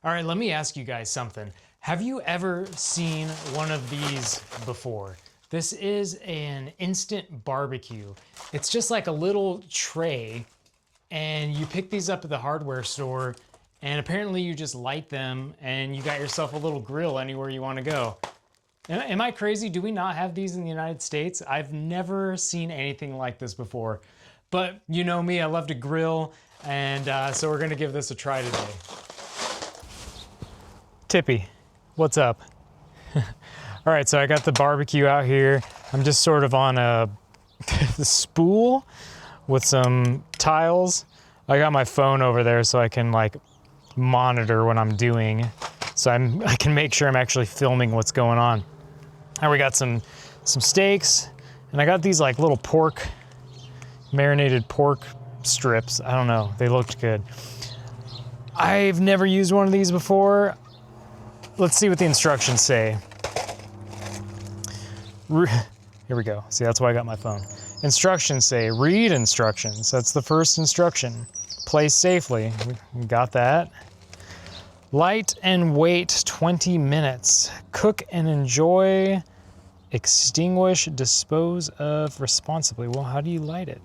All right, let me ask you guys something. Have you ever seen one of these before? This is an instant barbecue. It's just like a little tray, and you pick these up at the hardware store, and apparently you just light them and you got yourself a little grill anywhere you want to go. Am I crazy? Do we not have these in the United States? I've never seen anything like this before. But you know me, I love to grill, and so we're gonna give this a try today. Tippy, what's up? All right, so I got the barbecue out here. I'm just sort of on a spool with some tiles. I got my phone over there so I can like monitor what I'm doing. So I can make sure I'm actually filming what's going on. Now we got some steaks, and I got these like little marinated pork strips. I don't know, they looked good. I've never used one of these before. Let's see what the instructions say. Here we go. See, that's why I got my phone. Instructions say, read instructions. That's the first instruction. Place safely. We got that. Light and wait 20 minutes. Cook and enjoy. Extinguish, dispose of responsibly. Well, how do you light it?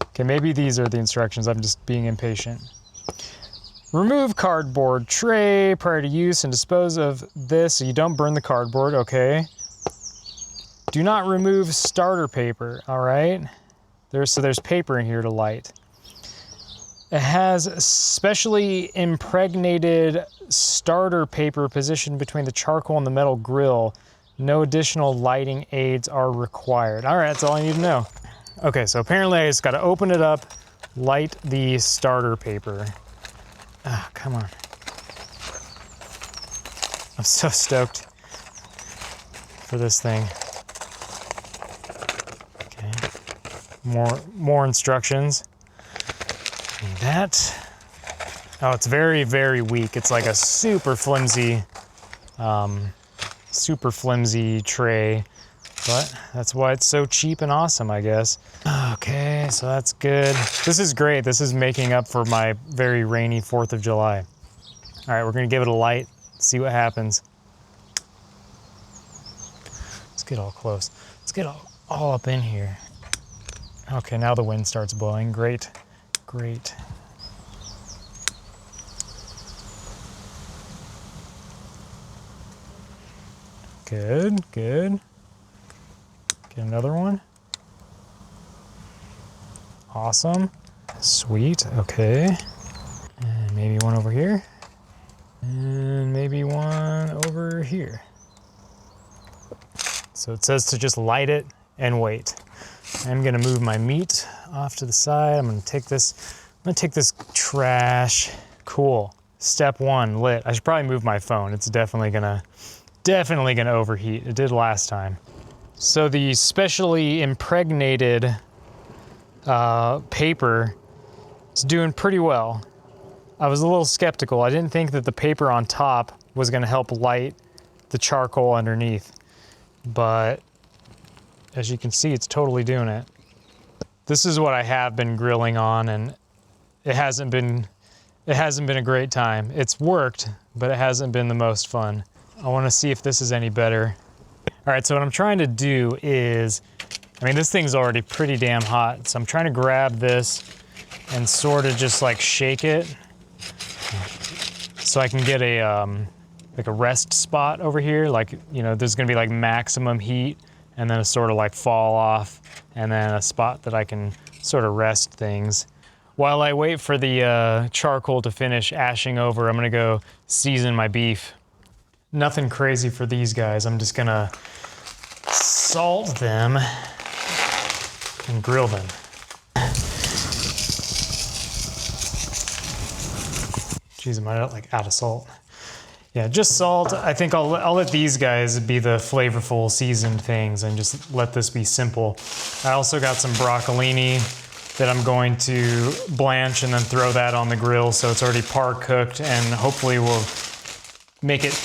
Okay, maybe these are the instructions. I'm just being impatient. Remove cardboard tray prior to use and dispose of this so you don't burn the cardboard, okay. Do not remove starter paper, all right. There's paper in here to light. It has specially impregnated starter paper positioned between the charcoal and the metal grill. No additional lighting aids are required. All right, that's all I need to know. Okay, so apparently I just gotta open it up, light the starter paper. Oh, come on. I'm so stoked for this thing. Okay, more instructions. And that, oh, it's very, very weak. It's like a super flimsy tray, but that's why it's so cheap and awesome, I guess. Okay, so that's good. This is great. This is making up for my very rainy 4th of July. All right, we're gonna give it a light, see what happens. Let's get all close. Let's get all up in here. Okay, now the wind starts blowing. Great, great. Good, good. Get another one. Awesome. Sweet, okay. And maybe one over here. And maybe one over here. So it says to just light it and wait. I'm gonna move my meat off to the side. I'm gonna take this trash. Cool. Step 1, lit. I should probably move my phone. It's definitely gonna overheat. It did last time. So the specially impregnated paper is doing pretty well. I was a little skeptical. I didn't think that the paper on top was gonna help light the charcoal underneath, but as you can see, it's totally doing it. This is what I have been grilling on, and it hasn't been a great time. It's worked, but it hasn't been the most fun. I wanna see if this is any better. All right, so what I'm trying to do is, I mean, this thing's already pretty damn hot, so I'm trying to grab this and sort of just like shake it so I can get like a rest spot over here. Like, you know, there's gonna be like maximum heat and then a sort of like fall off and then a spot that I can sort of rest things. While I wait for the charcoal to finish ashing over, I'm gonna go season my beef. Nothing crazy for these guys. I'm just gonna salt them and grill them. Jeez, am I like out of salt? Yeah, just salt. I think I'll let these guys be the flavorful seasoned things and just let this be simple. I also got some broccolini that I'm going to blanch and then throw that on the grill so it's already par cooked, and hopefully will make it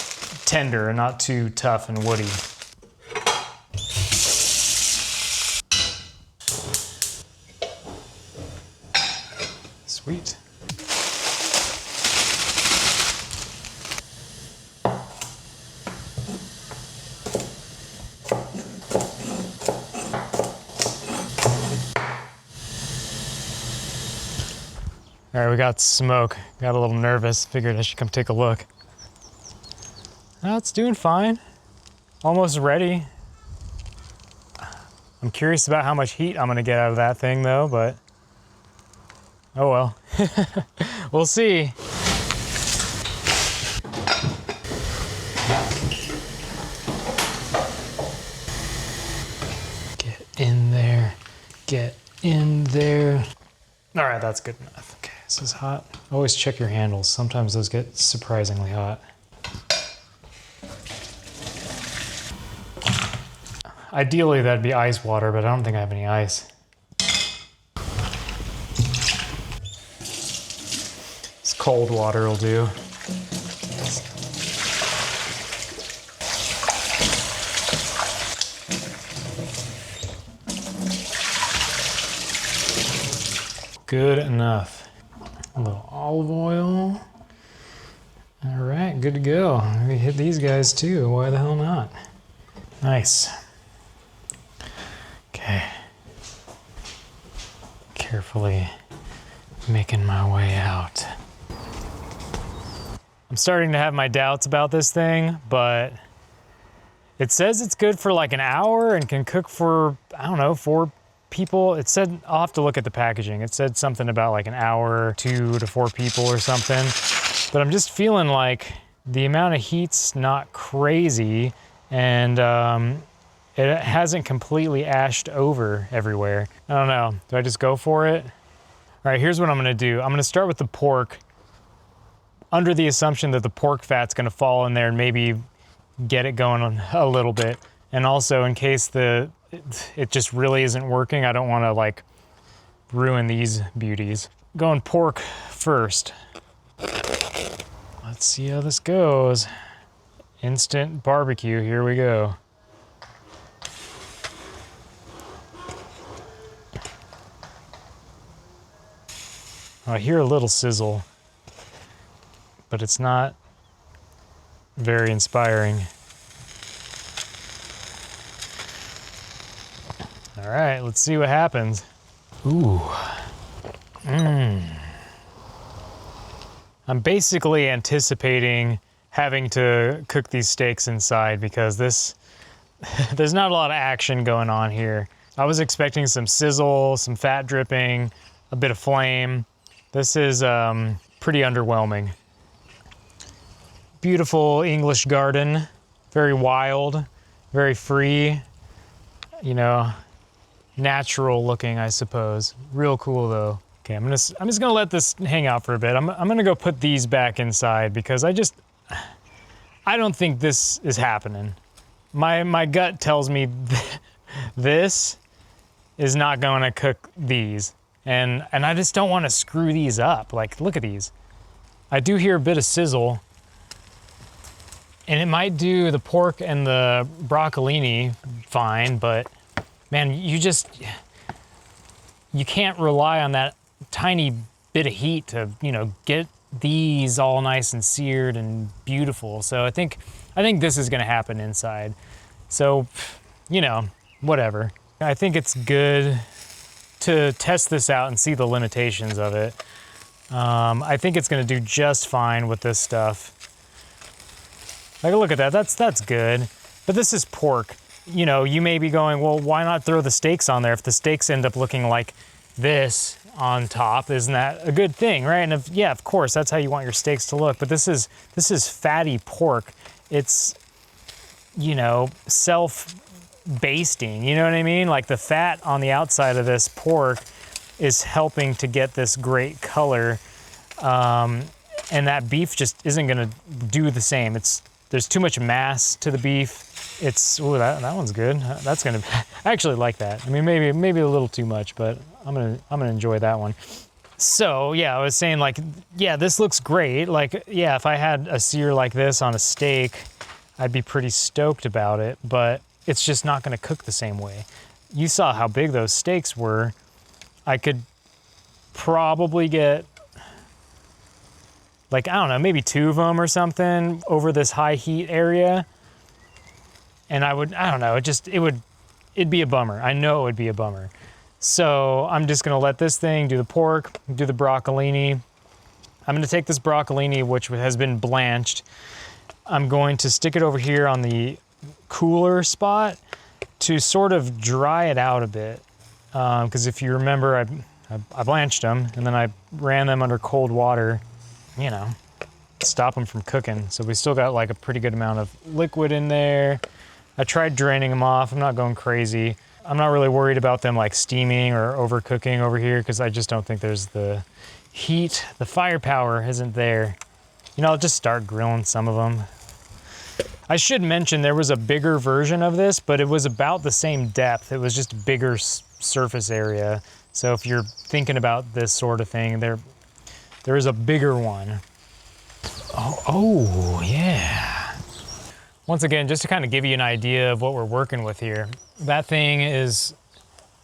tender and not too tough and woody. Sweet. All right, we got smoke. Got a little nervous. Figured I should come take a look. Oh, it's doing fine. Almost ready. I'm curious about how much heat I'm gonna get out of that thing though, but oh well. We'll see. Get in there. Get in there. All right, that's good enough. Okay, this is hot. Always check your handles. Sometimes those get surprisingly hot. Ideally, that'd be ice water, but I don't think I have any ice. This cold water will do. Good enough. A little olive oil. All right, good to go. We hit these guys too. Why the hell not? Nice. Okay. Carefully making my way out. I'm starting to have my doubts about this thing, but it says it's good for like an hour and can cook for, I don't know, 4 people. It said, I'll have to look at the packaging. It said something about like an hour, 2 to 4 people or something. But I'm just feeling like the amount of heat's not crazy, and it hasn't completely ashed over everywhere. I don't know. Do I just go for it? All right, here's what I'm gonna do. I'm gonna start with the pork under the assumption that the pork fat's gonna fall in there and maybe get it going a little bit. And also in case it just really isn't working, I don't wanna like ruin these beauties. Going pork first. Let's see how this goes. Instant barbecue, here we go. I hear a little sizzle, but it's not very inspiring. All right, let's see what happens. Ooh. I'm basically anticipating having to cook these steaks inside because there's not a lot of action going on here. I was expecting some sizzle, some fat dripping, a bit of flame. This is pretty underwhelming. Beautiful English garden, very wild, very free, you know, natural looking, I suppose. Real cool though. Okay, I'm just gonna let this hang out for a bit. I'm gonna go put these back inside because I don't think this is happening. My gut tells me this is not gonna cook these. And I just don't want to screw these up. Like, look at these. I do hear a bit of sizzle. And it might do the pork and the broccolini fine, but man, you can't rely on that tiny bit of heat to, you know, get these all nice and seared and beautiful. So I think this is gonna happen inside. So, you know, whatever. I think it's good to test this out and see the limitations of it. I think it's gonna do just fine with this stuff. Like, look at that, that's good. But this is pork. You know, you may be going, well, why not throw the steaks on there? If the steaks end up looking like this on top, isn't that a good thing, right? And yeah, of course, that's how you want your steaks to look. But this is fatty pork. It's, you know, self-basting, you know what I mean? Like the fat on the outside of this pork is helping to get this great color. And that beef just isn't gonna do the same. There's too much mass to the beef. Ooh, that one's good. That's gonna, I actually like that. I mean, maybe a little too much, but I'm gonna enjoy that one. So yeah, I was saying, like, yeah, this looks great. Like, yeah, if I had a sear like this on a steak, I'd be pretty stoked about it, but it's just not gonna cook the same way. You saw how big those steaks were. I could probably get, like, I don't know, maybe 2 of them or something over this high heat area. And I don't know, it'd be a bummer. I know it would be a bummer. So I'm just gonna let this thing do the pork, do the broccolini, I'm gonna take this broccolini, which has been blanched. I'm going to stick it over here on the cooler spot to sort of dry it out a bit. Because if you remember, I blanched them and then I ran them under cold water, you know, stop them from cooking. So we still got like a pretty good amount of liquid in there. I tried draining them off. I'm not going crazy. I'm not really worried about them like steaming or overcooking over here because I just don't think there's the heat. The firepower isn't there. You know, I'll just start grilling some of them. I should mention there was a bigger version of this, but it was about the same depth. It was just a bigger surface area. So if you're thinking about this sort of thing, there is a bigger one. Oh yeah. Once again, just to kind of give you an idea of what we're working with here. That thing is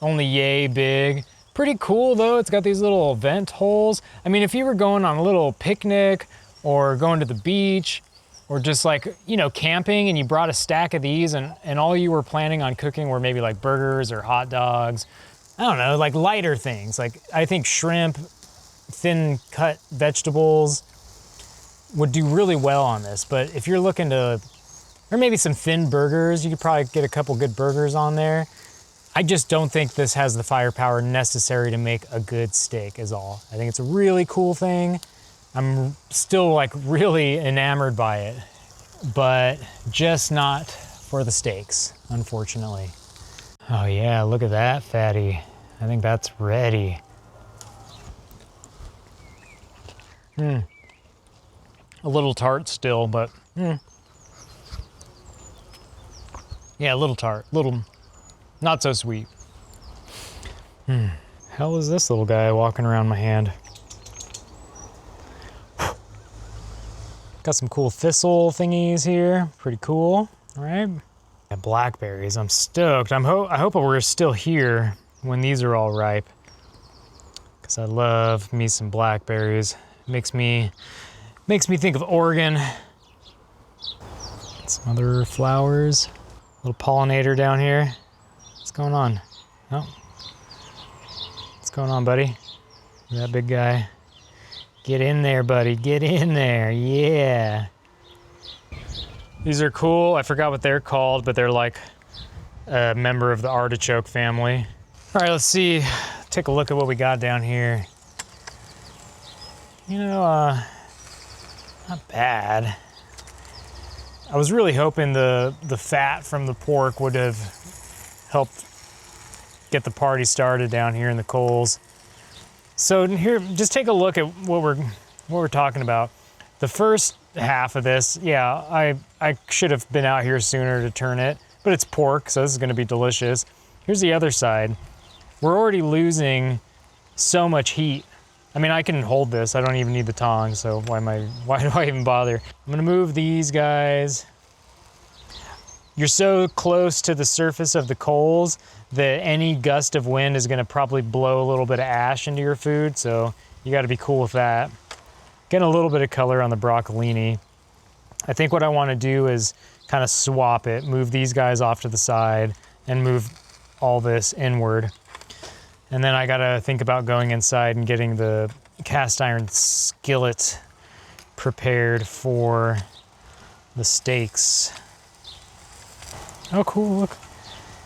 only yay big. Pretty cool though, it's got these little vent holes. I mean, if you were going on a little picnic or going to the beach or just like, you know, camping and you brought a stack of these and all you were planning on cooking were maybe like burgers or hot dogs, I don't know, like lighter things. Like I think shrimp, thin cut vegetables would do really well on this. But if you're looking to, or maybe some thin burgers, you could probably get a couple good burgers on there. I just don't think this has the firepower necessary to make a good steak is all. I think it's a really cool thing. I'm still like really enamored by it, but just not for the steaks, unfortunately. Oh yeah, look at that fatty. I think that's ready. A little tart still, but yeah, a little tart, not so sweet. Hell is this little guy walking around my hand? Got some cool thistle thingies here, pretty cool, all right? Yeah, blackberries, I'm stoked. I hope we're still here when these are all ripe, because I love me some blackberries. Makes me think of Oregon. Some other flowers, little pollinator down here. What's going on? Oh, what's going on, buddy? That big guy. Get in there, buddy, get in there, yeah. These are cool, I forgot what they're called, but they're like a member of the artichoke family. All right, let's see, take a look at what we got down here. You know, not bad. I was really hoping the fat from the pork would have helped get the party started down here in the coals. So here, just take a look at what we're talking about. The first half of this, yeah, I should have been out here sooner to turn it, but it's pork, so this is gonna be delicious. Here's the other side. We're already losing so much heat. I mean, I can hold this. I don't even need the tongs, so why do I even bother? I'm gonna move these guys. You're so close to the surface of the coals that any gust of wind is gonna probably blow a little bit of ash into your food, so you gotta be cool with that. Getting a little bit of color on the broccolini. I think what I wanna do is kind of swap it, move these guys off to the side and move all this inward. And then I gotta think about going inside and getting the cast iron skillet prepared for the steaks. Oh, cool, look.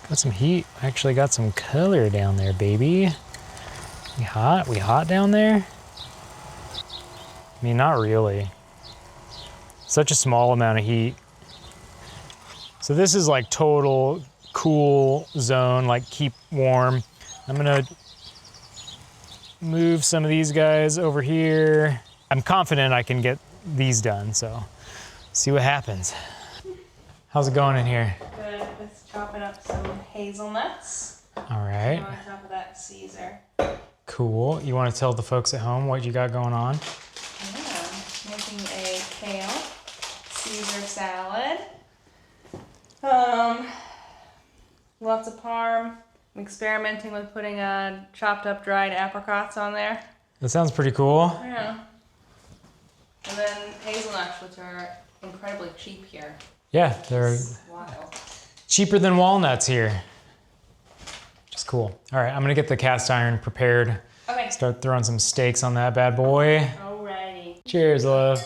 Got some heat. Actually got some color down there, baby. We hot? We hot down there? I mean, not really. Such a small amount of heat. So this is like total cool zone, like keep warm. I'm gonna move some of these guys over here. I'm confident I can get these done, so see what happens. How's it going in here? Good, with chopping up some hazelnuts. All right. On top of that Caesar. Cool. You want to tell the folks at home what you got going on? Yeah, making a kale Caesar salad. Lots of parm. I'm experimenting with putting chopped up dried apricots on there. That sounds pretty cool. Yeah. And then hazelnuts, which are incredibly cheap here. Yeah, they're Wild. cheaper than walnuts here. Just cool. All right, I'm gonna get the cast iron prepared. Okay. Start throwing some steaks on that bad boy. Alrighty. Cheers, love.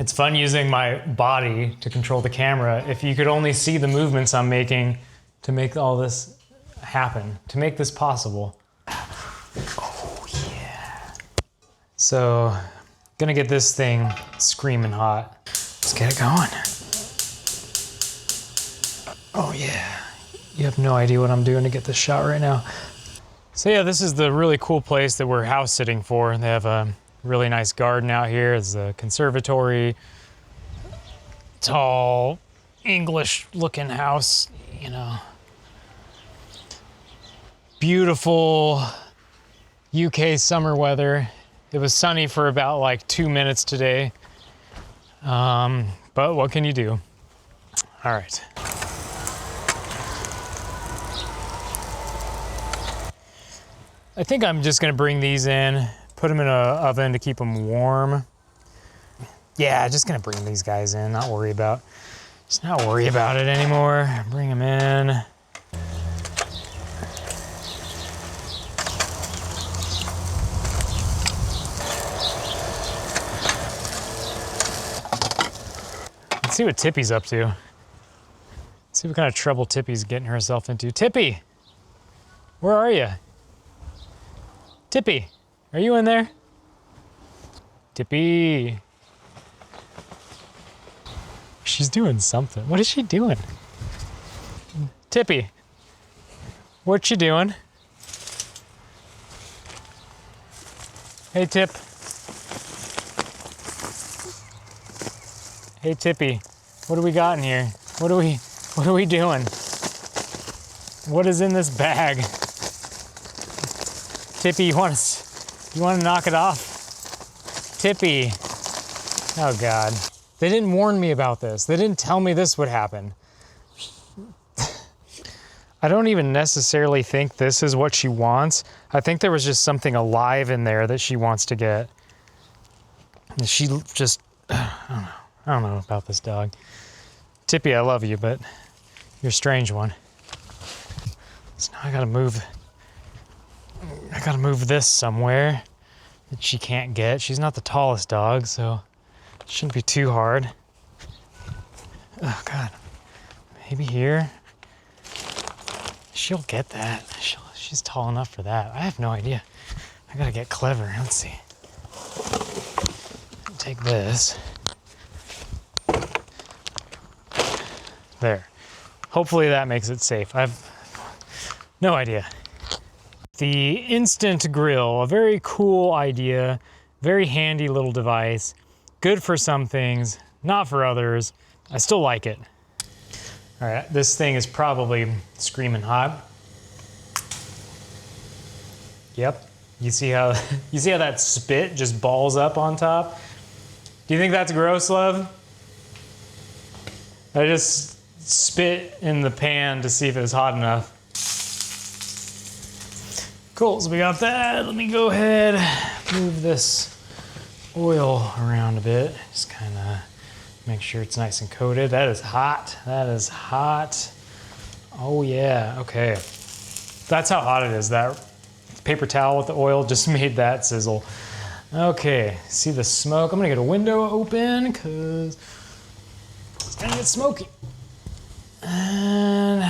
It's fun using my body to control the camera. If you could only see the movements I'm making to make all this happen, to make this possible. Oh, yeah. So, gonna get this thing screaming hot. Let's get it going. Oh, yeah. You have no idea what I'm doing to get this shot right now. So yeah, this is the really cool place that we're house sitting for. They have a really nice garden out here. It's a conservatory, tall, English looking house, you know. Beautiful UK summer weather. It was sunny for about like 2 minutes today. But what can you do? All right. I think I'm just gonna bring these in, put them in an oven to keep them warm. Yeah, just gonna bring these guys in, not worry about it anymore. Bring them in. Let's see what Tippy's up to. Let's see what kind of trouble Tippy's getting herself into. Tippy, where are you? Tippy, are you in there? Tippy. She's doing something. What is she doing? Tippy, what you doing? Hey, Tip. Hey, Tippy, what do we got in here? What are we doing? What is in this bag? Tippy, you want to knock it off? Tippy. Oh God. They didn't warn me about this. They didn't tell me this would happen. I don't even necessarily think this is what she wants. I think there was just something alive in there that she wants to get. She just, I don't know about this dog. Tippy, I love you, but you're a strange one. So now I gotta move this somewhere that she can't get. She's not the tallest dog, so it shouldn't be too hard. Oh God, maybe here. She'll get that. She's tall enough for that. I have no idea. I gotta get clever. Let's see. Take this. There. Hopefully that makes it safe. I've no idea. The instant grill, a very cool idea, very handy little device, good for some things, not for others. I still like it. All right, this thing is probably screaming hot. Yep, you see how that spit just balls up on top? Do you think that's gross, love? I just spit in the pan to see if it was hot enough. Cool, so we got that. Let me go ahead, move this oil around a bit. Just kind of make sure it's nice and coated. That is hot. That is hot. Oh yeah, okay. That's how hot it is. That paper towel with the oil just made that sizzle. Okay, see the smoke? I'm gonna get a window open because it's gonna get smoky. And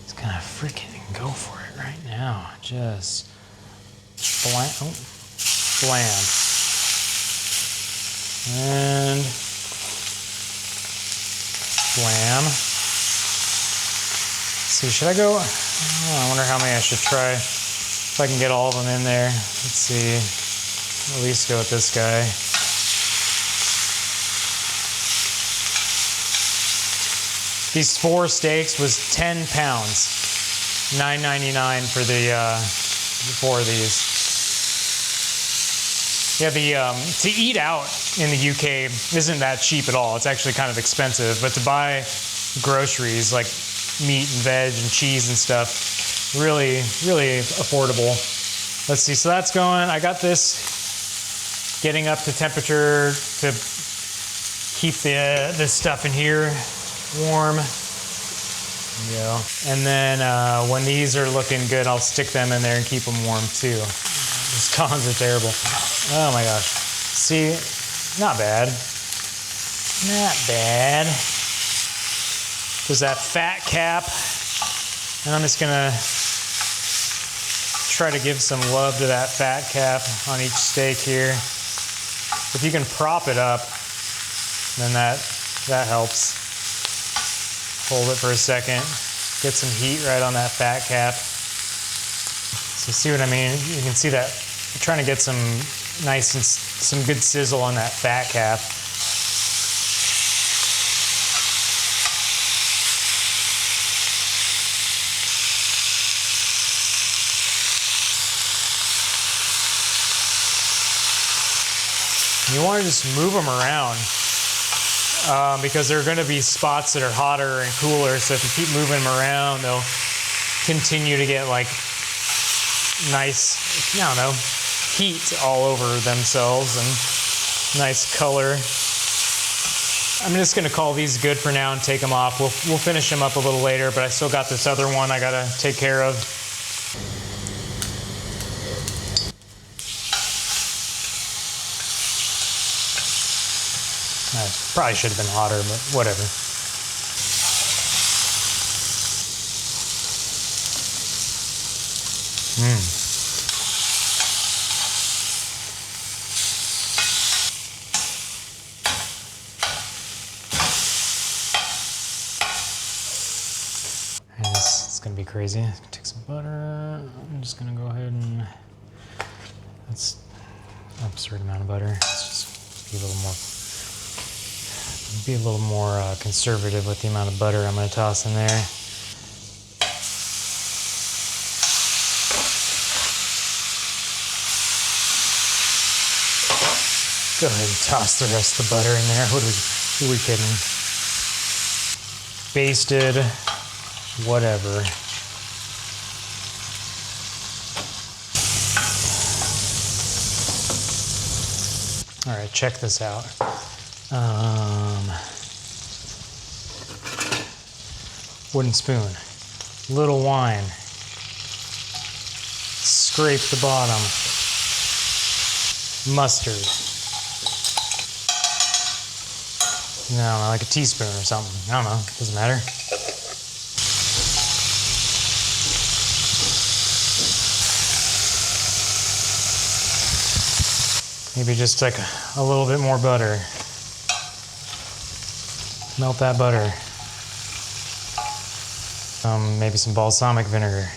it's gonna freaking go for it right now. Just blam, blam. And blam. Let's see, should I go? Oh, I wonder how many I should try. If I can get all of them in there. Let's see. At least go with this guy. These 4 steaks was 10 pounds. $9.99 for the 4 of these. Yeah, to eat out in the UK isn't that cheap at all. It's actually kind of expensive, but to buy groceries like meat and veg and cheese and stuff, really, really affordable. Let's see, so that's going. I got this getting up to temperature to keep this stuff in here warm. Yeah. And then when these are looking good, I'll stick them in there and keep them warm too. These cons are terrible. Oh my gosh. See, not bad. Not bad. There's that fat cap. And I'm just gonna try to give some love to that fat cap on each steak here. If you can prop it up, then that helps. Hold it for a second. Get some heat right on that fat cap. So see what I mean? You can see that I'm trying to get some nice and some good sizzle on that fat cap. You want to just move them around because there are going to be spots that are hotter and cooler. So if you keep moving them around, they'll continue to get like nice, I don't know, heat all over themselves and nice color. I'm just going to call these good for now and take them off. We'll finish them up a little later, but I still got this other one I got to take care of. Probably should have been hotter, but whatever. It's gonna be crazy. Take some butter. I'm just gonna go ahead and that's an absurd amount of butter. Let's just be a little more conservative with the amount of butter I'm going to toss in there. Go ahead and toss the rest of the butter in there. Who are we kidding? Basted, whatever. All right, check this out. Wooden spoon, little wine, scrape the bottom, mustard, I don't know, like a teaspoon or something, I don't know, doesn't matter. Maybe just like a little bit more butter. Melt that butter. Maybe some balsamic vinegar.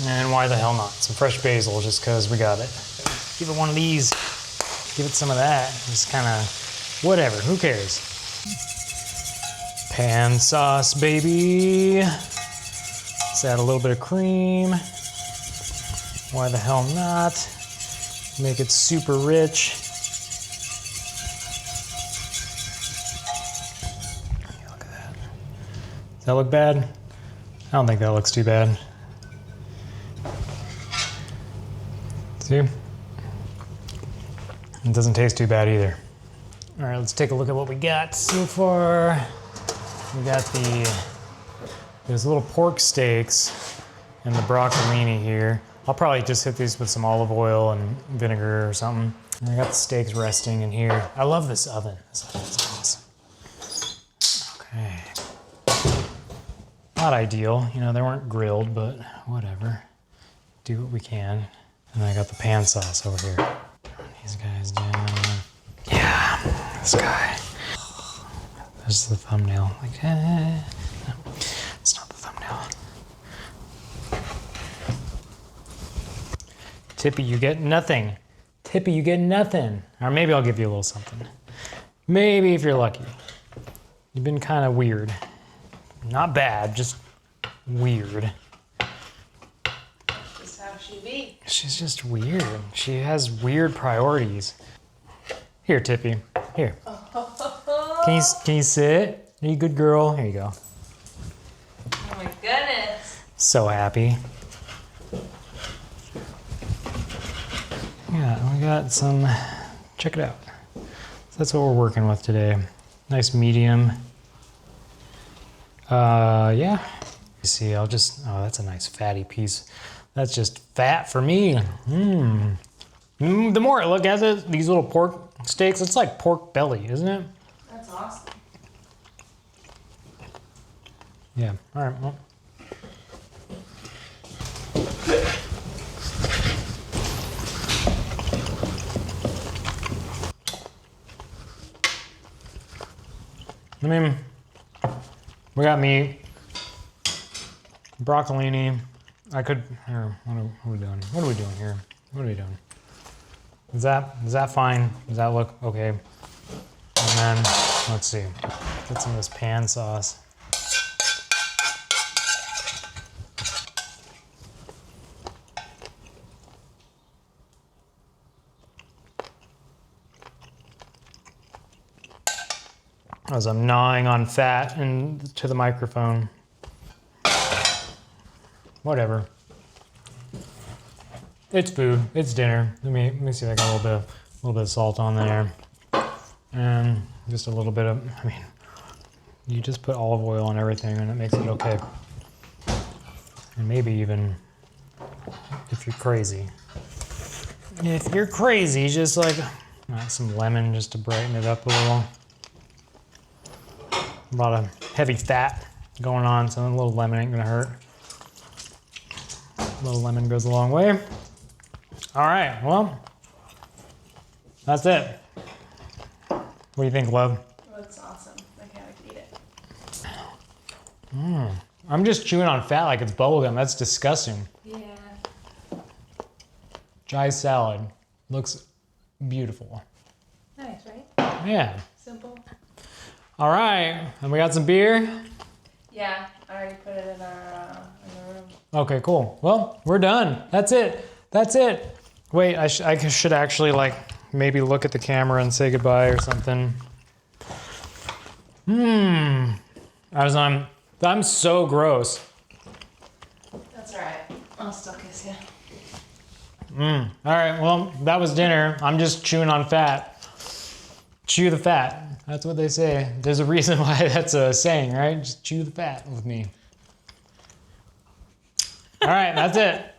And why the hell not? Some fresh basil just because we got it. Give it one of these. Give it some of that. Just kind of whatever. Who cares? Pan sauce, baby. Let's add a little bit of cream. Why the hell not? Make it super rich. Look at that. Does that look bad? I don't think that looks too bad. See? It doesn't taste too bad either. All right, let's take a look at what we got so far. We got those little pork steaks and the broccolini here. I'll probably just hit these with some olive oil and vinegar or something. And I got the steaks resting in here. I love this oven. This oven's awesome. Okay. Not ideal, you know, they weren't grilled, but whatever. Do what we can. And I got the pan sauce over here. Turn these guys down. Yeah, this guy. There's the thumbnail. Like, no, it's not the thumbnail. Tippy, you get nothing. Tippy, you get nothing. Or maybe I'll give you a little something. Maybe if you're lucky. You've been kind of weird. Not bad, just weird. That's how she be. She's just weird. She has weird priorities. Here, Tippy. Here. Can you sit? Are you a good girl? Here you go. Oh my goodness. So happy. Yeah, we got some, check it out. Is that's what we're working with today. Nice medium. Yeah. You see, oh, that's a nice fatty piece. That's just fat for me. The more I look at it, these little pork steaks, it's like pork belly, isn't it? That's awesome. Yeah, all right, well. I mean, we got meat, broccolini. I could, here, what are we doing? What are we doing here? What are we doing? Is that fine? Does that look okay? And then, let's see, get some of this pan sauce. As I'm gnawing on fat into the microphone. Whatever. It's food. It's dinner. Let me see if I got a little bit of salt on there, and just a little bit of. I mean, you just put olive oil on everything, and it makes it okay. And maybe even if you're crazy. If you're crazy, just like some lemon just to brighten it up a little. A lot of heavy fat going on, so a little lemon ain't gonna hurt. A little lemon goes a long way. All right, well, that's it. What do you think, love? That's awesome. I can't wait to eat it. I'm just chewing on fat like it's bubblegum. That's disgusting. Yeah. Jai salad looks beautiful. Nice, right? Yeah. Simple. All right, and we got some beer. Yeah, I already put it in the room. Okay, cool. Well, we're done. That's it. That's it. Wait, I should actually like maybe look at the camera and say goodbye or something. I'm so gross. That's all right. I'll still kiss you. All right, well, that was dinner. I'm just chewing on fat. Chew the fat. That's what they say. There's a reason why that's a saying, right? Just chew the fat with me. All right, that's it.